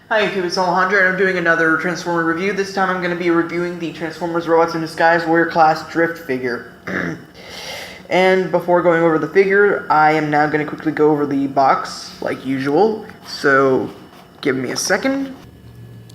Hi YouTube, it's Alejandro and I'm doing another Transformer review. This time I'm going to be reviewing the Transformers Robots in Disguise Warrior Class Drift figure. And before going over the figure, I am now going to quickly go over the box, like usual. So, give me a second.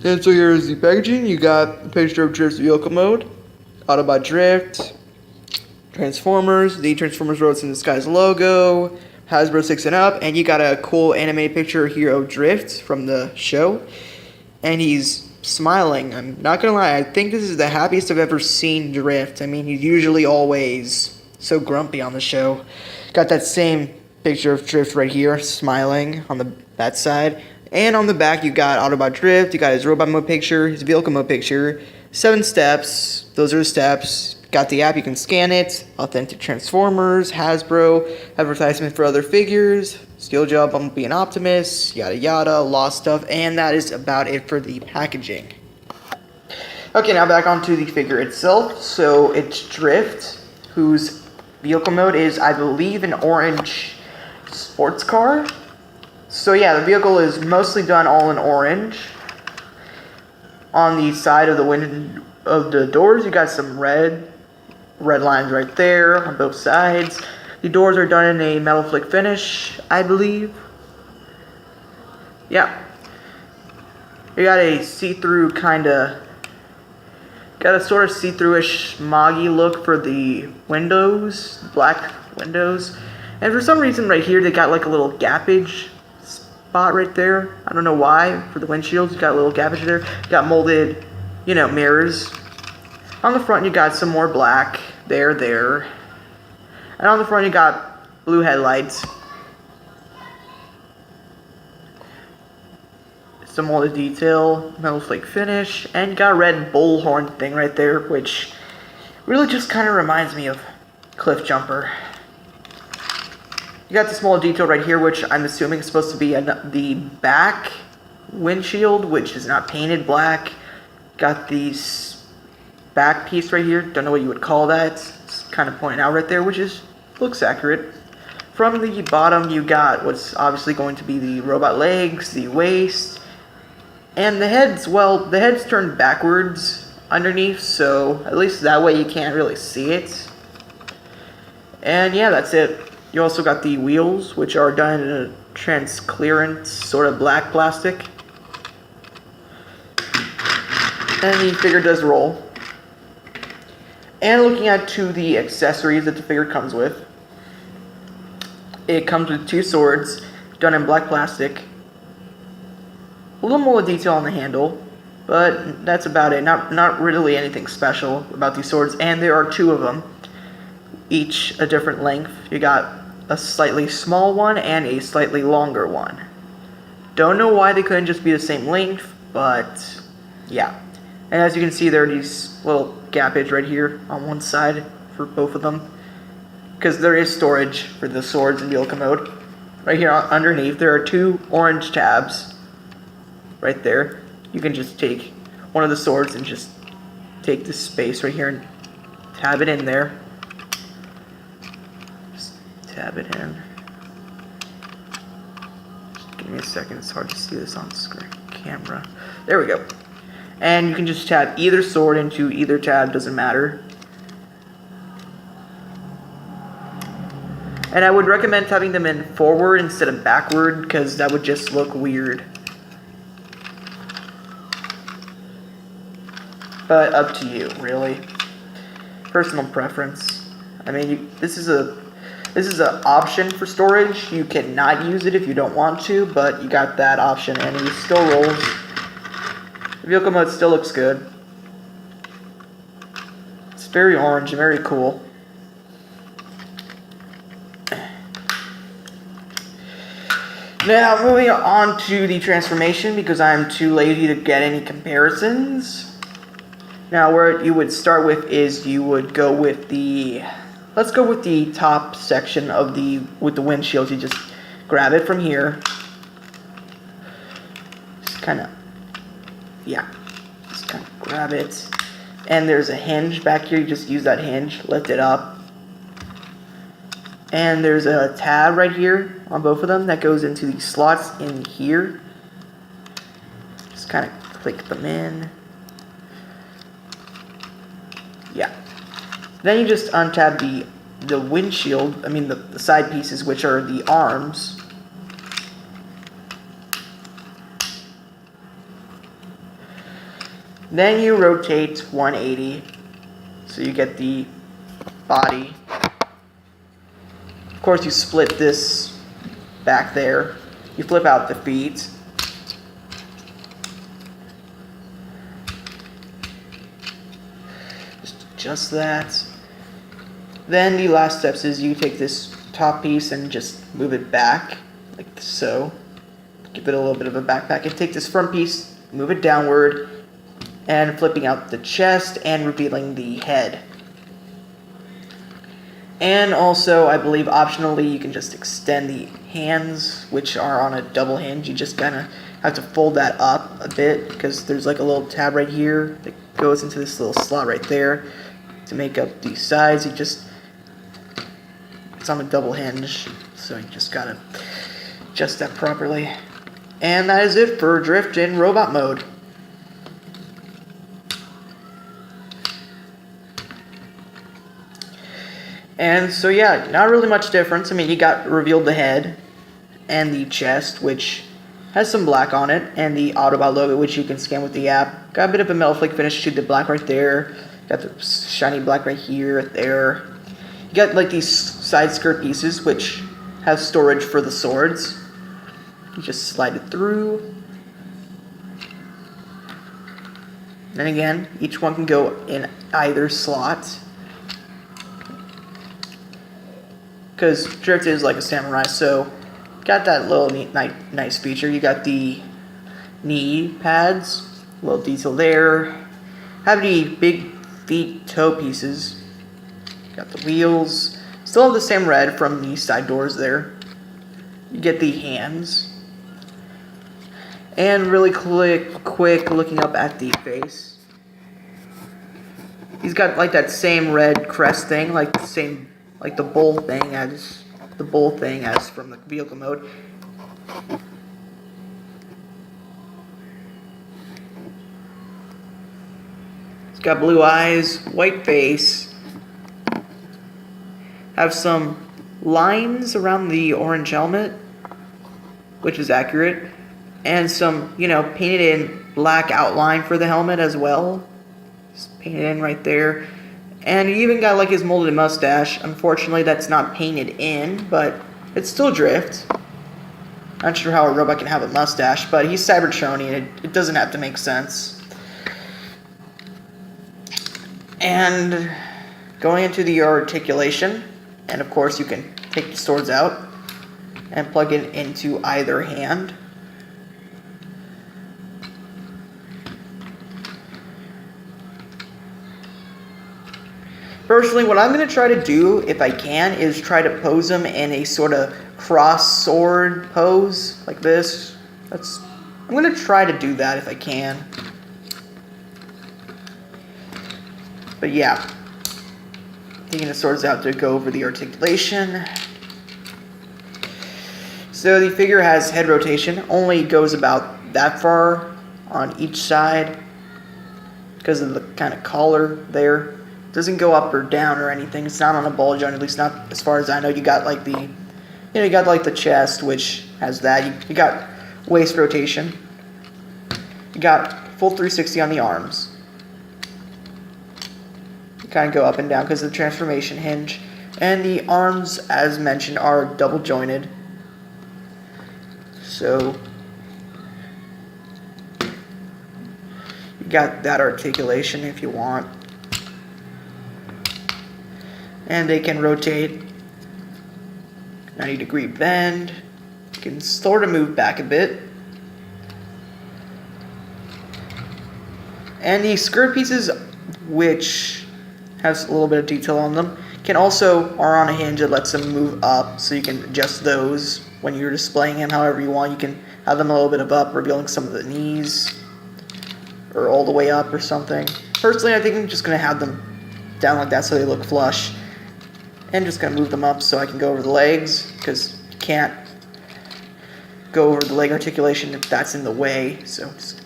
And so here is the packaging. You got a picture of Drift's vehicle mode, Autobot Drift, Transformers, the Transformers Robots in Disguise logo, Hasbro 6 and Up, and you got a cool animated picture here of Drift from the show. And he's smiling. I'm not gonna lie, I think this is the happiest I've ever seen Drift. I mean, he's usually always so grumpy on the show. Got that same picture of Drift right here, smiling on that side. And on the back, you got Autobot Drift, you got his robot mode picture, his vehicle mode picture, 7 steps, those are the steps. Got the app, you can scan it, authentic Transformers, Hasbro, advertisement for other figures, Steel Job, Bumblebee and Optimus, yada yada, lost stuff, and that is about it for the packaging. Okay, now back onto the figure itself. So it's Drift, whose vehicle mode is, I believe, an orange sports car. So yeah, the vehicle is mostly done all in orange. On the side of the window of the doors, you got some red lines right there on both sides. The doors are done in a metal flick finish, I believe. Yeah. You got a see-through got a sort of see-through-ish smoggy look for the windows, black windows. And for some reason right here they got like a little gappage spot right there. I don't know why. For the windshields, you got a little gappage there. You got molded, mirrors. On the front, you got some more black. There. And on the front, you got blue headlights. Some molded detail, metal flake finish, and you got a red bullhorn thing right there, which really just kind of reminds me of Cliff Jumper. You got this small detail right here, which I'm assuming is supposed to be the back windshield, which is not painted black. Got these back piece right here, don't know what you would call that, it's kind of pointing out right there, which looks accurate. From the bottom you got what's obviously going to be the robot legs, the waist, and the heads. Well, the head's turned backwards underneath, so at least that way you can't really see it. And yeah, that's it. You also got the wheels, which are done in a transparent sort of black plastic. And the figure does roll. And looking at the accessories that the figure comes with, it comes with 2 swords done in black plastic. A little more detail on the handle, but that's about it. Not really anything special about these swords. And there are 2 of them, each a different length. You got a slightly small one and a slightly longer one. Don't know why they couldn't just be the same length, but yeah. And as you can see, there are these little gappage right here on one side for both of them, because there is storage for the swords in vehicle mode. Right here underneath, there are 2 orange tabs right there. You can just take one of the swords and just take this space right here and tab it in there. Just tab it in. Just give me a second, it's hard to see this on screen camera. There we go. And you can just tab either sword into either tab, doesn't matter. And I would recommend tabbing them in forward instead of backward, because that would just look weird. But up to you, really. Personal preference. I mean, this is an option for storage. You cannot use it if you don't want to, but you got that option, and it still rolls. The vehicle mode still looks good. It's very orange and very cool. Now, moving on to the transformation, because I'm too lazy to get any comparisons. Now, where you would start with is you would go with let's go with the top section of with the windshields. You just grab it from here. Just kind of, yeah, just kind of grab it. And there's a hinge back here. You just use that hinge, lift it up. And there's a tab right here on both of them that goes into the slots in here. Just kind of click them in. Yeah. Then you just untab the windshield, the side pieces, which are the arms. Then you rotate 180, so you get the body. Of course, you split this back there. You flip out the feet. Just that. Then the last steps is you take this top piece and just move it back, like so. Give it a little bit of a backpack. And take this front piece, move it downward, and flipping out the chest and revealing the head. And also, I believe optionally, you can just extend the hands, which are on a double hinge. You just kind of have to fold that up a bit because there's like a little tab right here that goes into this little slot right there to make up the sides. It's on a double hinge, so you just gotta adjust that properly. And that is it for Drift in robot mode. And so yeah, not really much difference. You got revealed the head and the chest, which has some black on it, and the Autobot logo, which you can scan with the app. Got a bit of a metal flake finish to the black right there. Got the shiny black right here, right there. You got like these side skirt pieces, which have storage for the swords. You just slide it through. And again, each one can go in either slot. Because Drift is like a samurai, so got that little nice feature. You got the knee pads, a little detail there. Have the big feet toe pieces. Got the wheels. Still have the same red from the side doors there. You get the hands. And really quick looking up at the face. He's got like that same red crest thing, like the bull thing as from the vehicle mode. He's got blue eyes, white face. Have some lines around the orange helmet, which is accurate, and some, painted in black outline for the helmet as well. Just painted in right there. And he even got like his molded mustache. Unfortunately, that's not painted in, but it's still Drift. Not sure how a robot can have a mustache, but he's Cybertronian, and it doesn't have to make sense. And going into the articulation, and of course you can take the swords out and plug it into either hand. Personally, what I'm going to try to do, if I can, is try to pose them in a sort of cross sword pose, like this. I'm going to try to do that if I can. But yeah, taking the swords out to go over the articulation. So the figure has head rotation, only goes about that far on each side because of the kind of collar there. Doesn't go up or down or anything. It's not on a ball joint, at least not as far as I know. You got like the chest, which has that. You got waist rotation. You got full 360 on the arms. You kind of go up and down because of the transformation hinge. And the arms, as mentioned, are double jointed. So you got that articulation if you want. And they can rotate 90-degree bend. You can sort of move back a bit. And the skirt pieces, which has a little bit of detail on them, are on a hinge that lets them move up, so you can adjust those when you're displaying them however you want. You can have them a little bit of up, revealing some of the knees, or all the way up or something. Personally, I think I'm just going to have them down like that so they look flush. And just going to move them up so I can go over the legs, because you can't go over the leg articulation if that's in the way. So just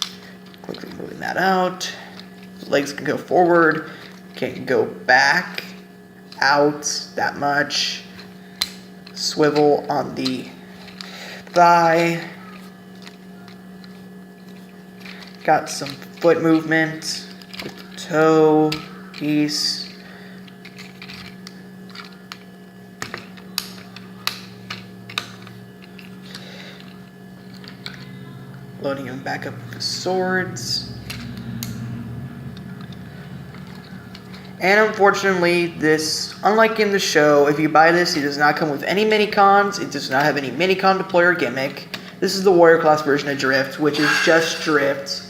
Quickly moving that out. Legs can go forward, can go back, out that much. Swivel on the thigh. Got some foot movement with the toe piece. Loading him back up with the swords. And unfortunately, this, unlike in the show, if you buy this, it does not come with any mini-cons. It does not have any mini-con deployer gimmick. This is the warrior class version of Drift, which is just Drift.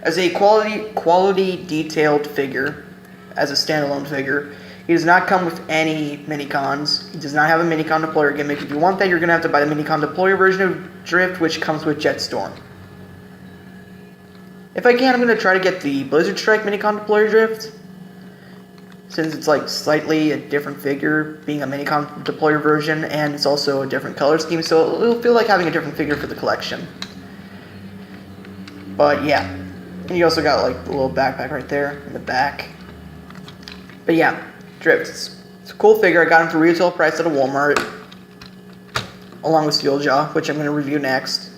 As a quality detailed figure, as a standalone figure, he does not come with any mini-cons. He does not have a mini-con deployer gimmick. If you want that, you're going to have to buy the mini-con deployer version of Drift, which comes with Jetstorm. If I can, I'm going to try to get the Blizzard Strike mini-con deployer Drift, since it's like slightly a different figure, being a mini-con deployer version, and it's also a different color scheme, so it'll feel like having a different figure for the collection. But yeah, and you also got like the little backpack right there in the back. But yeah, Drift, it's a cool figure. I got him for retail price at a Walmart, along with Steeljaw, which I'm going to review next.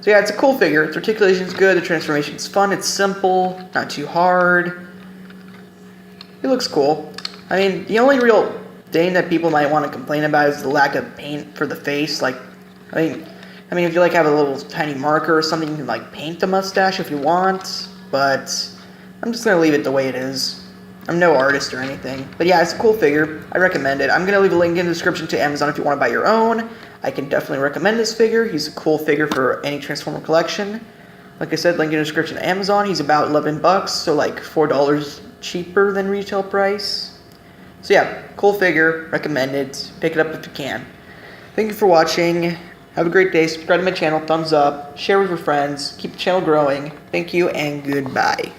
So yeah, it's a cool figure. Its articulation's good, the transformation's fun, it's simple, not too hard. It looks cool. I mean, the only real thing that people might want to complain about is the lack of paint for the face. Like, I mean, if you like have a little tiny marker or something, you can like paint the mustache if you want. But I'm just gonna leave it the way it is. I'm no artist or anything. But yeah, it's a cool figure. I recommend it. I'm gonna leave a link in the description to Amazon if you want to buy your own. I can definitely recommend this figure. He's a cool figure for any Transformer collection. Like I said, link in the description to Amazon. He's about $11, so like $4 cheaper than retail price. So yeah, cool figure, recommend it. Pick it up if you can. Thank you for watching. Have a great day. Subscribe to my channel, thumbs up, share with your friends, keep the channel growing. Thank you and goodbye.